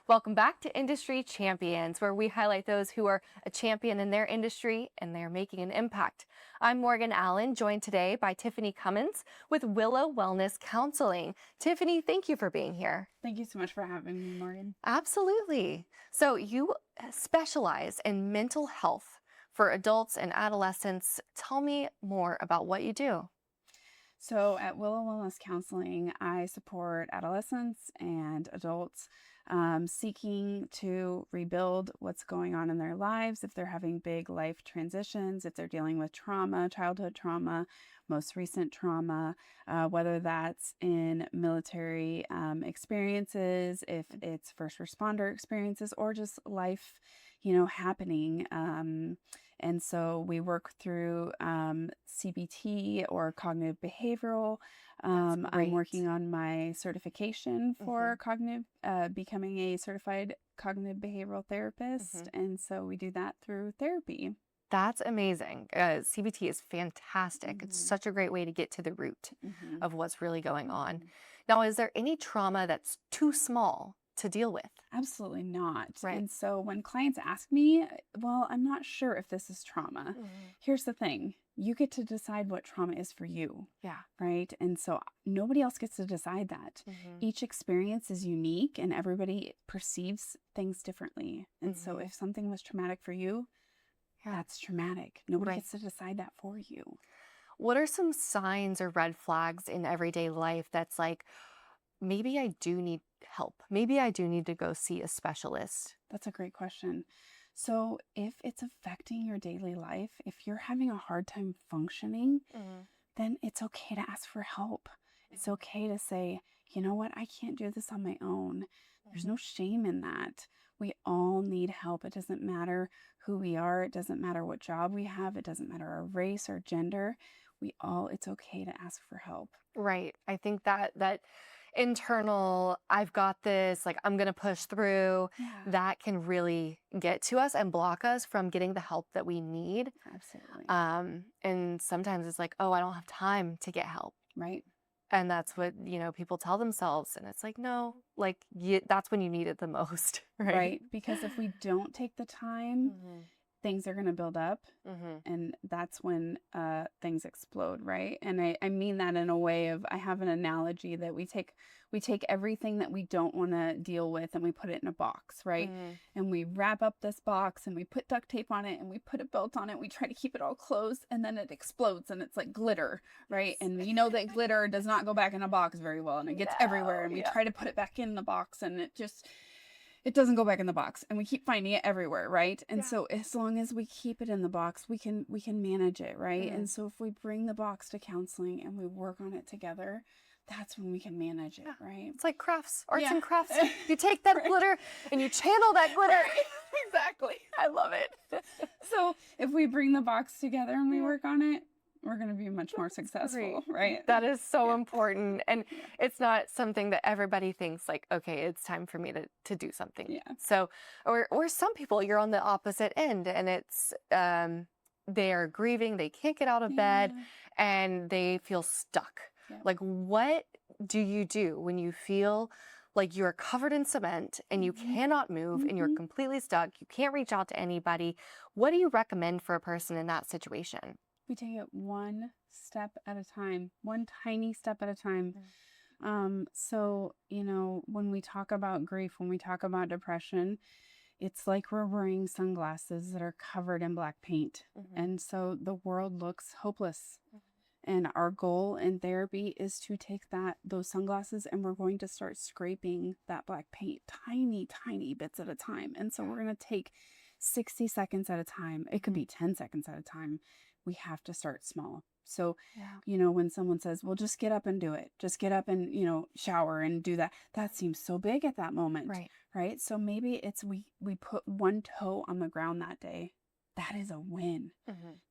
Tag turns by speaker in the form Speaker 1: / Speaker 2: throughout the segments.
Speaker 1: Welcome back to Industry Champions, where we highlight those who are a champion in their industry and they're making an impact. I'm Morgan Allen, joined today by Tiffany Cummins with Willow Wellness Counseling. Tiffany, thank you for being here.
Speaker 2: Thank you so much for having me, Morgan.
Speaker 1: Absolutely. So you specialize in mental health for adults and adolescents. Tell me more about what you do.
Speaker 2: So at Willow Wellness Counseling, I support adolescents and adults seeking to rebuild what's going on in their lives, if they're having big life transitions, if they're dealing with trauma, childhood trauma, most recent trauma, whether that's in military experiences, if it's first responder experiences, or just life, happening. And so we work through CBT or cognitive behavioral. I'm working on my certification for becoming a certified cognitive behavioral therapist. And so we do that through therapy.
Speaker 1: That's amazing. CBT is fantastic. It's such a great way to get to the root of what's really going on. Now, is there any trauma that's too small to deal with?
Speaker 2: Absolutely not.
Speaker 1: Right.
Speaker 2: And so when clients ask me, well, I'm not sure if this is trauma. Here's the thing. You get to decide what trauma is for you.
Speaker 1: Yeah.
Speaker 2: Right. And so nobody else gets to decide that. Each experience is unique and everybody perceives things differently. And so if something was traumatic for you, that's traumatic. Nobody gets to decide that for you.
Speaker 1: What are some signs or red flags in everyday life that's like, maybe I do need help. Maybe I do need to go see a specialist?
Speaker 2: That's a great question. So if it's affecting your daily life, if you're having a hard time functioning, then it's okay to ask for help. It's okay to say, you know what, I can't do this on my own. There's no shame in that. We all need help. It doesn't matter who we are. It doesn't matter what job we have. It doesn't matter our race or gender. It's okay to ask for help.
Speaker 1: Right. I think that internal, I've got this, like, I'm going to push through, that can really get to us and block us from getting the help that we need.
Speaker 2: Absolutely.
Speaker 1: And sometimes it's like, oh, I don't have time to get help.
Speaker 2: Right.
Speaker 1: And that's what, people tell themselves. And it's like, no, like, that's when you need it the most. Right.
Speaker 2: Right. Because if we don't take the time, things are going to build up and that's when things explode, right? And I mean that in a way of, I have an analogy that we take everything that we don't want to deal with and we put it in a box, right? And we wrap up this box and we put duct tape on it and we put a belt on it. We try to keep it all closed and then it explodes and it's like glitter, right? And we know that glitter does not go back in a box very well and it gets everywhere and we try to put it back in the box and it doesn't go back in the box and we keep finding it everywhere, right? And so as long as we keep it in the box, we can manage it, right? And so if we bring the box to counseling and we work on it together, that's when we can manage it, right?
Speaker 1: It's like crafts, arts and crafts. You take that glitter and you channel that glitter.
Speaker 2: Exactly. I love it. So if we bring the box together and we work on it, we're going to be much more successful, right?
Speaker 1: That is so important. And it's not something that everybody thinks like, okay, it's time for me to do something.
Speaker 2: Yeah.
Speaker 1: So, or some people, you're on the opposite end and it's, they're grieving, they can't get out of bed and they feel stuck. Like, what do you do when you feel like you're covered in cement and you cannot move and you're completely stuck? You can't reach out to anybody. What do you recommend for a person in that situation?
Speaker 2: We take it one step at a time, one tiny step at a time. So, when we talk about grief, when we talk about depression, it's like we're wearing sunglasses that are covered in black paint. And so the world looks hopeless. And our goal in therapy is to take those sunglasses and we're going to start scraping that black paint, tiny, tiny bits at a time. And so we're going to take 60 seconds at a time. It could be 10 seconds at a time. We have to start small. So, when someone says, well, just get up and do it, just get up and, shower and do that. That seems so big at that moment. Right. So maybe it's, we put one toe on the ground that day. That is a win.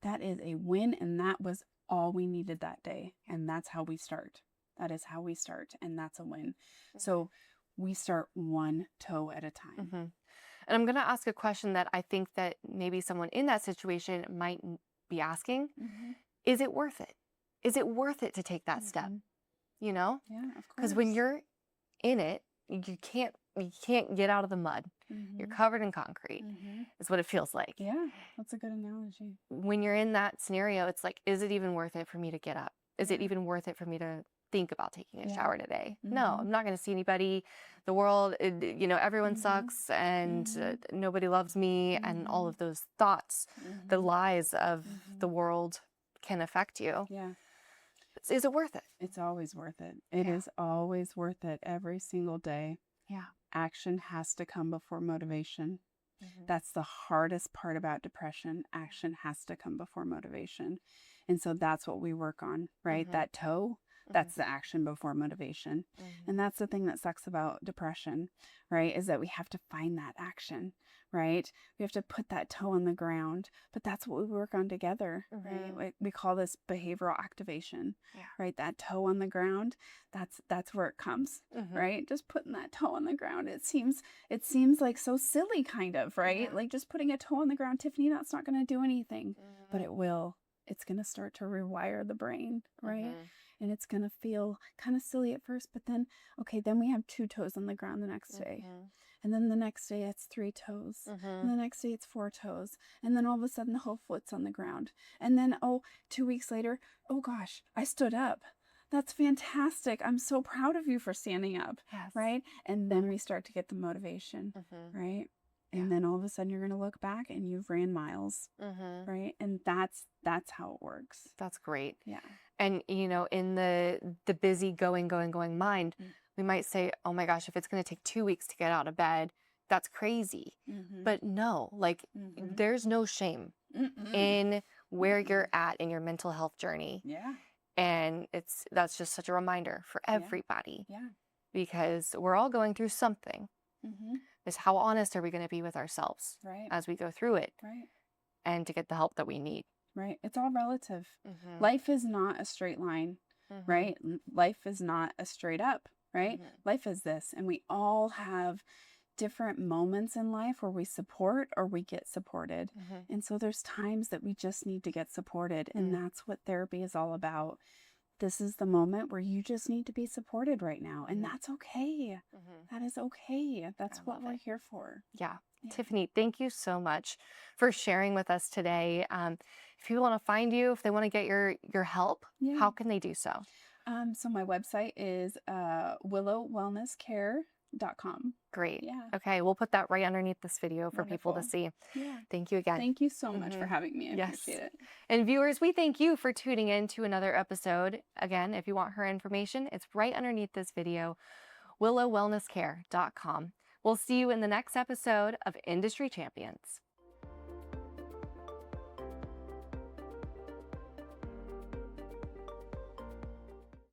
Speaker 2: That is a win. And that was all we needed that day. And that's how we start. That is how we start. And that's a win. So we start one toe at a time.
Speaker 1: And I'm going to ask a question that I think that maybe someone in that situation might be asking. Is it worth it? Is it worth it to take that step?
Speaker 2: Yeah, of course.
Speaker 1: Because when you're in it, you can't get out of the mud. You're covered in concrete. Is what it feels like.
Speaker 2: Yeah, that's a good analogy.
Speaker 1: When you're in that scenario, it's like, is it even worth it for me to get up? Is it even worth it for me to think about taking a shower today? No, I'm not going to see anybody. The world, everyone sucks, and nobody loves me, and all of those thoughts, the lies of the world can affect you.
Speaker 2: Yeah.
Speaker 1: Is it worth it?
Speaker 2: It's always worth it. It is always worth it every single day.
Speaker 1: Yeah.
Speaker 2: Action has to come before motivation. That's the hardest part about depression. Action has to come before motivation. And so that's what we work on, right? That toe, that's the action before motivation. And that's the thing that sucks about depression, right? Is that we have to find that action, right? We have to put that toe on the ground, but that's what we work on together, right? We call this behavioral activation, right? That toe on the ground, that's where it comes, right? Just putting that toe on the ground. It seems like so silly kind of, right? Like just putting a toe on the ground, Tiffany, that's not going to do anything, but it will. It's going to start to rewire the brain, right? And it's going to feel kind of silly at first, but then, okay, then we have 2 toes on the ground the next day. And then the next day it's 3 toes. And the next day it's 4 toes. And then all of a sudden the whole foot's on the ground. And then, 2 weeks later, oh gosh, I stood up. That's fantastic. I'm so proud of you for standing up, right? And then we start to get the motivation, right? And then all of a sudden you're going to look back and you've ran miles, right? And that's how it works.
Speaker 1: That's great.
Speaker 2: Yeah.
Speaker 1: And, in the busy going mind, we might say, oh my gosh, if it's going to take 2 weeks to get out of bed, that's crazy. But no, like there's no shame in where you're at in your mental health journey.
Speaker 2: Yeah.
Speaker 1: And that's just such a reminder for everybody.
Speaker 2: Yeah.
Speaker 1: Because we're all going through something. Is how honest are we going to be with ourselves as we go through it, and to get the help that we need.
Speaker 2: Right. It's all relative. Life is not a straight line, right? Life is not a straight up, right? Life is this, and we all have different moments in life where we support or we get supported. And so there's times that we just need to get supported, and that's what therapy is all about. This is the moment where you just need to be supported right now. And that's okay. That is okay. That's what we're here for.
Speaker 1: Yeah. Tiffany, thank you so much for sharing with us today. If people want to find you, if they want to get your help, how can they do so?
Speaker 2: So my website is willowwellnesscare.com.
Speaker 1: Great.
Speaker 2: Yeah.
Speaker 1: Okay. We'll put that right underneath this video for people to see.
Speaker 2: Yeah.
Speaker 1: Thank you again.
Speaker 2: Thank you so much for having me. I appreciate it.
Speaker 1: And viewers, we thank you for tuning in to another episode. Again, if you want her information, it's right underneath this video, willowwellnesscare.com. We'll see you in the next episode of Industry Champions.